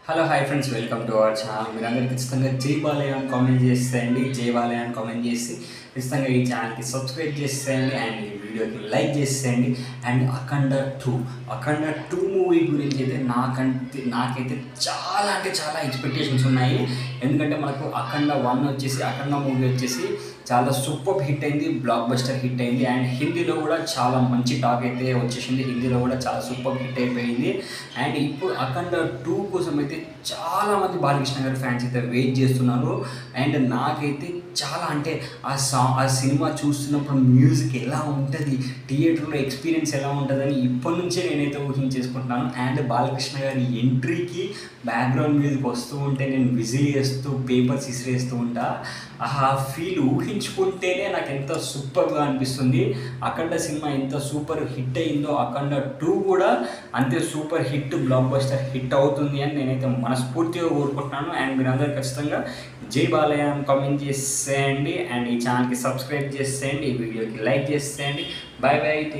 Hello hi friends, welcome to our channel. మీరందరూ ఖచ్చితంగా జై బాలయ్య అని కామెంట్ చేసేయండి. జై బాలయ్య అని కామెంట్ చేసి ఖచ్చితంగా ఈ ఛానల్కి సబ్స్క్రైబ్ చేసేయండి అండ్ ఈ వీడియోకి లైక్ చేసేయండి. అండ్ అఖండ టూ మూవీ గురించి అయితే నాకైతే చాలా అంటే చాలా ఎక్స్పెక్టేషన్స్ ఉన్నాయి. ఎందుకంటే మనకు అఖండ మూవీ వచ్చేసి చాలా సూపర్ హిట్ అయింది, బ్లాక్ బస్టర్ హిట్ అయింది. అండ్ హిందీలో కూడా చాలా మంచి టాక్ అయితే వచ్చేసింది, హిందీలో కూడా చాలా సూపర్ హిట్ అయిపోయింది. అండ్ ఇప్పుడు అఖండ 2 కోసం అయితే చాలామంది బాలకృష్ణ గారి ఫ్యాన్స్ అయితే వెయిట్ చేస్తున్నారు. అండ్ నాకైతే చాలా అంటే ఆ సినిమా చూస్తున్నప్పుడు మ్యూజిక్ ఎలా ఉంటుంది, థియేటర్లో ఎక్స్పీరియన్స్ ఎలా ఉంటుందని ఇప్పటి నుంచే నేనైతే ఊహించేసుకుంటున్నాను. అండ్ బాలకృష్ణ గారి ఎంట్రీకి బ్యాక్గ్రౌండ్ మ్యూజిక్ వస్తూ ఉంటే నేను విజిల్ చేస్తూ పేపర్స్ ఇసిరేస్తూ ఉంటా. ఆ ఫీల్ ఊహించుకుంటేనే నాకు ఎంత సూపర్గా అనిపిస్తుంది. అఖండ సినిమా ఎంత సూపర్ హిట్ అయిందో అఖండ 2 కూడా అంతే super hit, block buster hit అవుతుంది అని నేనైతే మనస్ఫూర్తిగా కోరుకుంటున్నాను. అండ్ మీరందరూ ఖచ్చితంగా జై బాలయ్య అని కామెంట్ చేసేయండి అండ్ ఈ ఛానల్కి సబ్స్క్రైబ్ చేసేయండి, ఈ వీడియోకి లైక్ చేసేయండి. Bye bye.